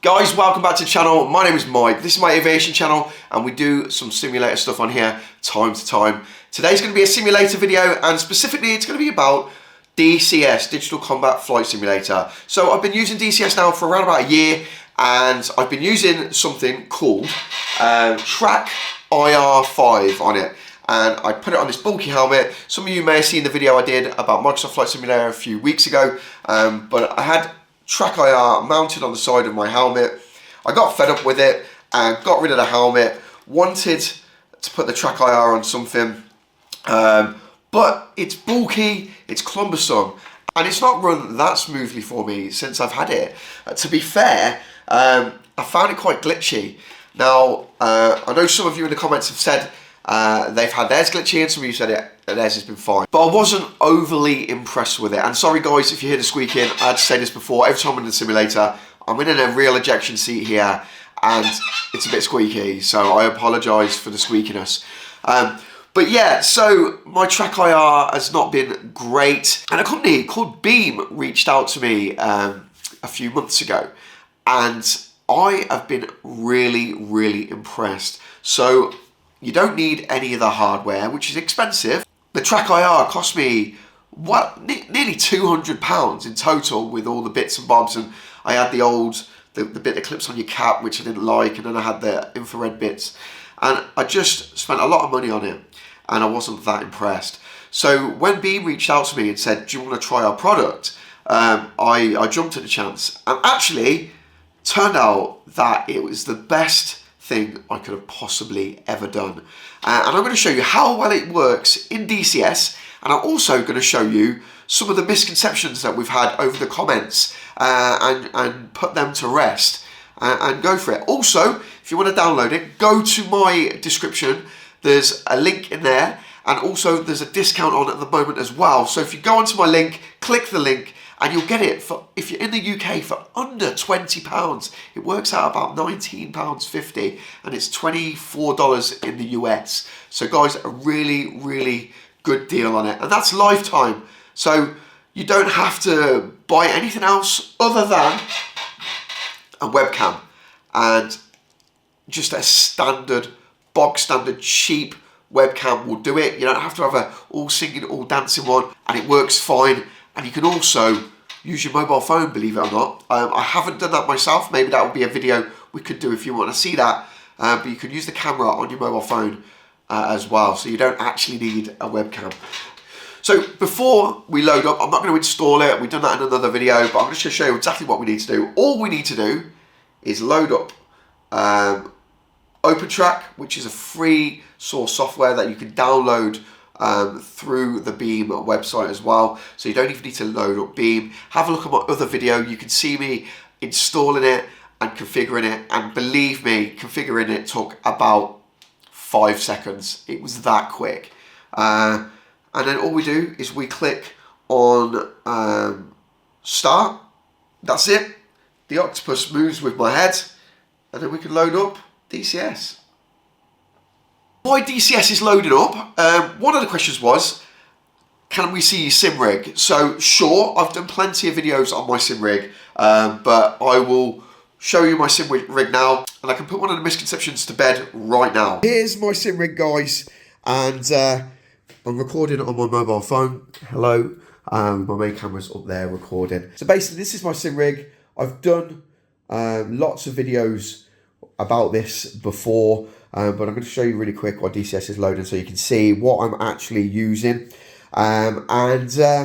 Guys, welcome back to the channel. My name is Mike. This is my aviation channel and we do some simulator stuff on here time to time. Today's going to be a simulator video and specifically it's going to be about DCS, Digital Combat Flight Simulator. So I've been using DCS now for around about a year and I've been using something called Track IR5 on it. And I put it on this bulky helmet. Some of you may have seen the video I did about Microsoft Flight Simulator a few weeks ago, but I had Track IR mounted on the side of my helmet. I got fed up with it and got rid of the helmet. Wanted to put the Track IR on something, but it's bulky, it's cumbersome, and it's not run that smoothly for me since I've had it. To be fair, I found it quite glitchy. Now, I know some of you in the comments have said they've had theirs glitchy and some of you said theirs has been fine. But I wasn't overly impressed with it. And sorry guys if you hear the squeaking, I had to say this before, every time I'm in the simulator, I'm in a real ejection seat here and it's a bit squeaky, so I apologise for the squeakiness. But yeah, so my Track IR has not been great. And a company called Beam reached out to me a few months ago and I have been really impressed. So you don't need any of the hardware, which is expensive. The Track IR cost me, nearly £200 in total with all the bits and bobs. And I had the bit that clips on your cap, which I didn't like. And then I had the infrared bits. And I just spent a lot of money on it. And I wasn't that impressed. So when Beam reached out to me and said, do you want to try our product? I jumped at the chance. And actually, turned out that it was the best thing I could have possibly ever done. And I'm going to show you how well it works in DCS, and I'm also going to show you some of the misconceptions that we've had over the comments and put them to rest and go for it. Also, if you want to download it, go to my description. There's a link in there, and also there's a discount on it at the moment as well. So if you go onto my link, click the link, and you'll get it for, if you're in the UK, for under £20. It works out about £19.50 and it's $24 in the US. So guys, a really good deal on it. And that's lifetime. So you don't have to buy anything else other than a webcam. And just a standard, bog standard, cheap webcam will do it. You don't have to have a all singing, all dancing one, and it works fine. And you can also use your mobile phone, believe it or not. I haven't done that myself. Maybe that would be a video we could do if you want to see that. But you can use the camera on your mobile phone as well. So you don't actually need a webcam. So before we load up, I'm not going to install it. We've done that in another video, but I'm just going to show you exactly what we need to do. All we need to do is load up OpenTrack, which is a free source software that you can download through the Beam website as well. So you don't even need to load up Beam. Have a look at my other video. You can see me installing it and configuring it. And believe me, configuring it took about 5 seconds. It was that quick. And then all we do is we click on start. That's it. The octopus moves with my head. And then we can load up DCS. Why DCS is loaded up, one of the questions was, can we see your sim rig? So sure, I've done plenty of videos on my sim rig, but I will show you my sim rig now, and I can put one of the misconceptions to bed right now. Here's my sim rig, guys, and I'm recording it on my mobile phone. Hello, my main camera's up there recording. So basically this is my sim rig. I've done lots of videos about this before, but I'm going to show you really quick what DCS is loading so you can see what I'm actually using. The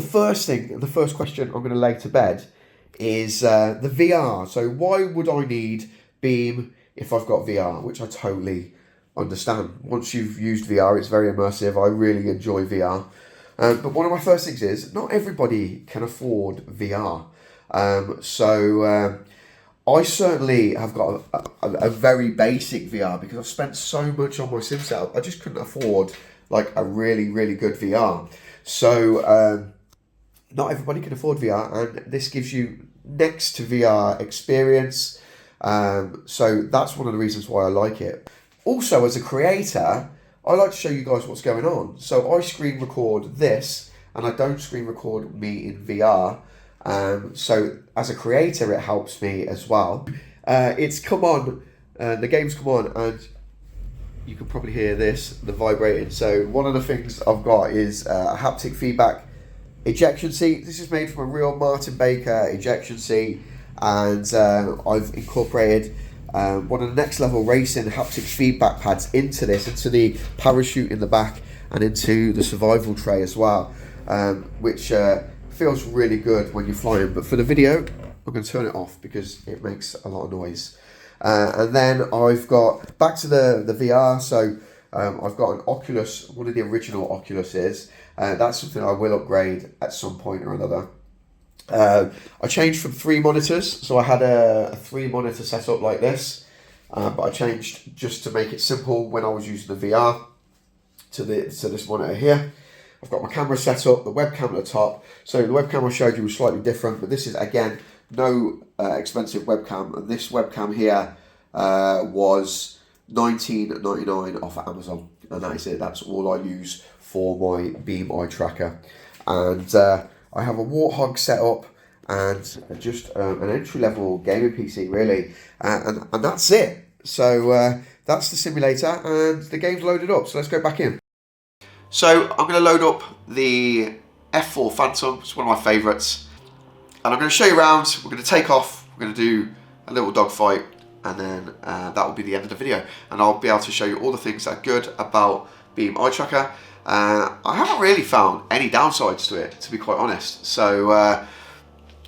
first question I'm going to lay to bed is the VR. So why would I need Beam if I've got VR, which I totally understand. Once you've used VR, it's very immersive. I really enjoy VR. But one of my first things is, not everybody can afford VR. I certainly have got a very basic VR because I've spent so much on my sim setup. I just couldn't afford like a really good VR. So not everybody can afford VR, and this gives you next to VR experience. So that's one of the reasons why I like it. Also, as a creator, I like to show you guys what's going on. So I screen record this, and I don't screen record me in VR. So as a creator, it helps me as well. It's come on, the game's come on, and you can probably hear this, the vibrating. So one of the things I've got is a haptic feedback ejection seat. This is made from a real Martin Baker ejection seat, and I've incorporated one of the next level racing haptic feedback pads into this, into the parachute in the back and into the survival tray as well, which feels really good when you're flying. But for the video, I'm going to turn it off because it makes a lot of noise. And then I've got, back to the VR, so I've got an Oculus, one of the original Oculuses. That's something I will upgrade at some point or another. I changed from 3 monitors, so I had a 3 monitor setup like this, but I changed just to make it simple when I was using the VR to this monitor here. I've got my camera set up, the webcam at the top. So the webcam I showed you was slightly different, but this is again no expensive webcam, and this webcam here was $19.99 off of Amazon, and that is it. That's all I use for my Beam EyeTracker. And I have a Warthog set up and just an entry-level gaming PC really, and that's it. So that's the simulator, and the game's loaded up, so let's go back in. So I'm going to load up the F4 Phantom. It's one of my favourites, and I'm going to show you around. We're going to take off, we're going to do a little dogfight, and then that will be the end of the video, and I'll be able to show you all the things that are good about Beam EyeTracker. I haven't really found any downsides to it, to be quite honest. So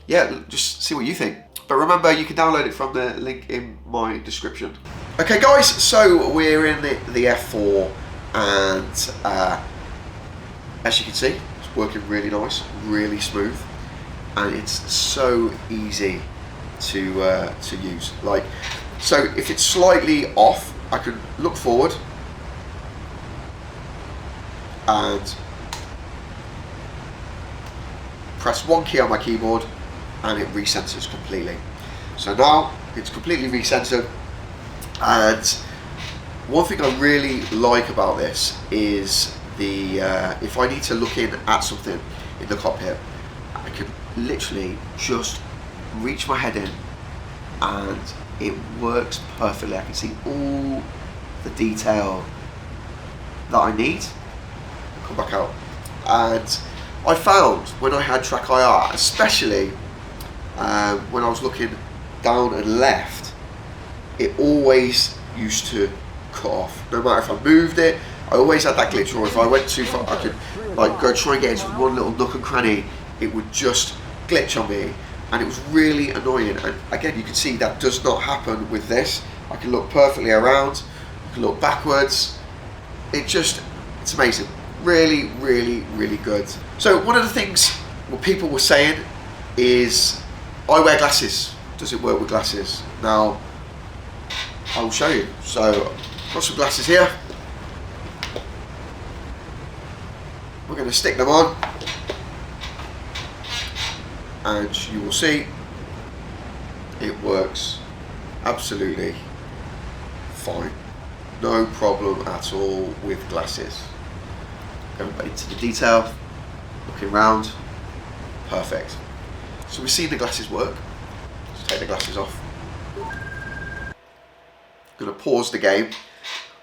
yeah, just see what you think. But remember, you can download it from the link in my description. Okay guys, so we're in the F4, and as you can see, it's working really nice, really smooth, and it's so easy to use. Like, so if it's slightly off, I can look forward and press one key on my keyboard and it recenters completely. So now it's completely recentered, and one thing I really like about this is the if I need to look in at something in the cockpit, I can literally just reach my head in and it works perfectly. I can see all the detail that I need. Come back out, and I found when I had track IR, especially when I was looking down and left, it always used to cut off. No matter if I moved it, I always had that glitch, or if I went too far, I could like go try and get into one little nook and cranny, it would just glitch on me, and it was really annoying. And again, you can see that does not happen with this. I can look perfectly around, I can look backwards. It's amazing. Really, really, really good. So one of the things what people were saying is, I wear glasses. Does it work with glasses? Now, I will show you. So, got some glasses here. We're going to stick them on, and you will see it works absolutely fine. No problem at all with glasses. Going into the detail, looking around, perfect. So we've seen the glasses work. Let's take the glasses off. Going to pause the game.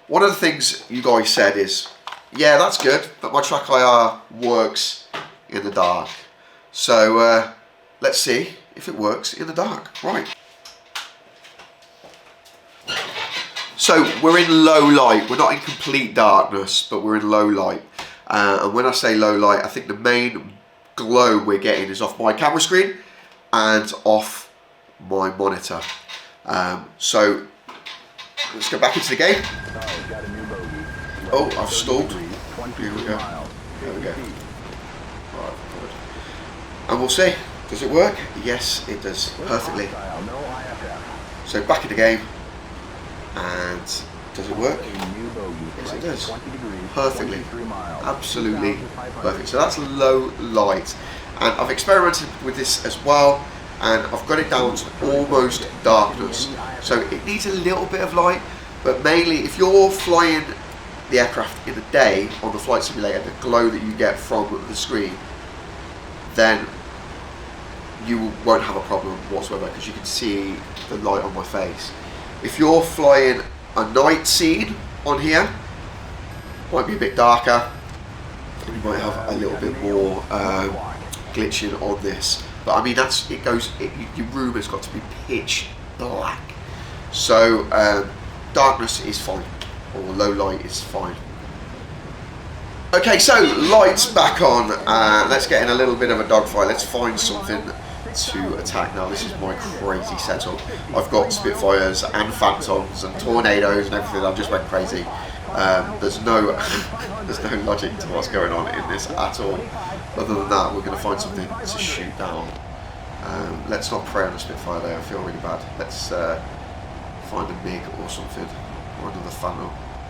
One of the things you guys said is, yeah, that's good, but my track IR works in the dark. So let's see if it works in the dark. Right. So we're in low light. We're not in complete darkness, but we're in low light. And when I say low light, I think the main glow we're getting is off my camera screen and off my monitor. So let's go back into the game. Oh, I've stalled. Here we go. There we go. Right, good. And we'll see. Does it work? Yes, it does perfectly. So back in the game. And does it work? Yes, it does. Perfectly. Absolutely perfect. So that's low light. And I've experimented with this as well, and I've got it down to almost darkness. So it needs a little bit of light, but mainly if you're flying the aircraft in the day on the flight simulator, the glow that you get from the screen, then you won't have a problem whatsoever because you can see the light on my face. If you're flying a night scene on here, might be a bit darker, and you might have a little bit more glitching on this. But I mean, your room has got to be pitch black. So darkness is fine, or low light is fine. Okay, so lights back on. Let's get in a little bit of a dogfight. Let's find something to attack. Now this is my crazy setup. I've got Spitfires and Phantoms and Tornadoes and everything. I've just went crazy. There's no logic to what's going on in this at all. Other than that, we're going to find something to shoot down. Let's not prey on a Spitfire there. I feel really bad. Let's find a MiG or something, or another Phantom.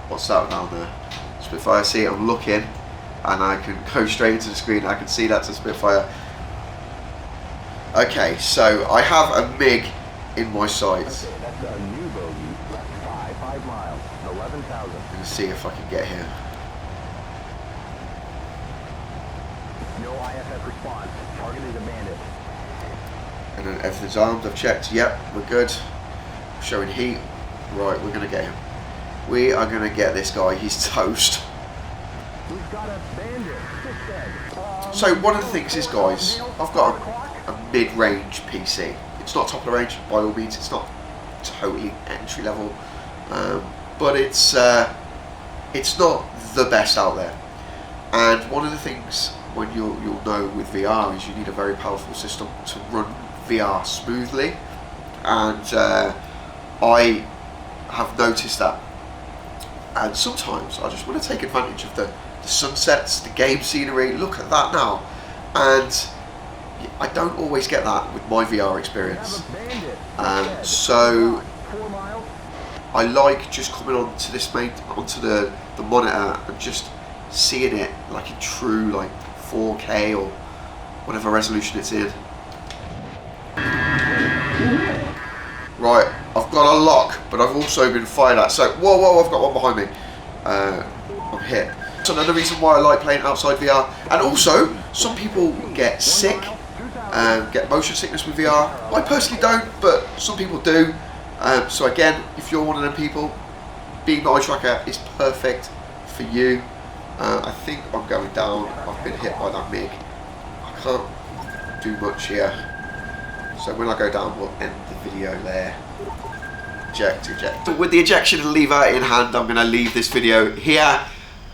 What's that down there? Spitfire. See, I'm looking, and I can go straight into the screen. I can see that's a Spitfire. Okay, so I have a MiG in my sights. That's a new bogey. 5 miles, 11,000. I'm going to see if I can get here. No IFF response. Target is abandoned. And then everything's armed. I've checked. Yep, we're good. Showing heat. Right, we're going to get him. We are going to get this guy. He's toast. We've got a bandit. So one of the things is, guys, I've got a mid-range PC. It's not top of the range by all means. It's not totally entry level, but it's not the best out there. And one of the things when you'll know with VR is you need a very powerful system to run VR smoothly, and I have noticed that. And sometimes I just want to take advantage of the sunsets, the game scenery. Look at that now. And I don't always get that with my VR experience. So I like just coming onto the monitor and just seeing it like in true like 4K or whatever resolution it's in. Right, I've got a lock, but I've also been fired at. So, whoa, I've got one behind me. I'm hit. So another reason why I like playing outside VR. And also, some people get sick, get motion sickness with VR. I personally don't, but some people do. So again, if you're one of them people, Beam EyeTracker is perfect for you. I think I'm going down. I've been hit by that MiG. I can't do much here. So when I go down, we'll end the video there. Eject. But with the ejection lever in hand, I'm going to leave this video here.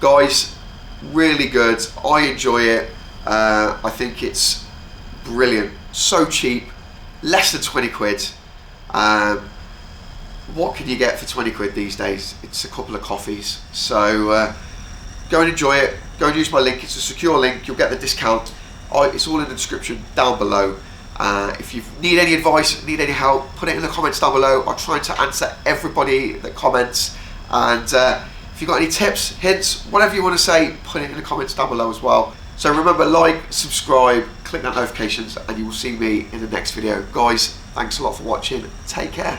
Guys, really good. I enjoy it. I think it's brilliant. So cheap. Less than 20 quid. What can you get for 20 quid these days? It's a couple of coffees. So go and enjoy it. Go and use my link. It's a secure link. You'll get the discount. It's all in the description down below. If you need any advice, need any help, put it in the comments down below. I'm trying to answer everybody that comments. And if you've got any tips, hints, whatever you want to say, put it in the comments down below as well. So remember, like, subscribe, click that notifications, and you will see me in the next video. Guys, thanks a lot for watching. Take care.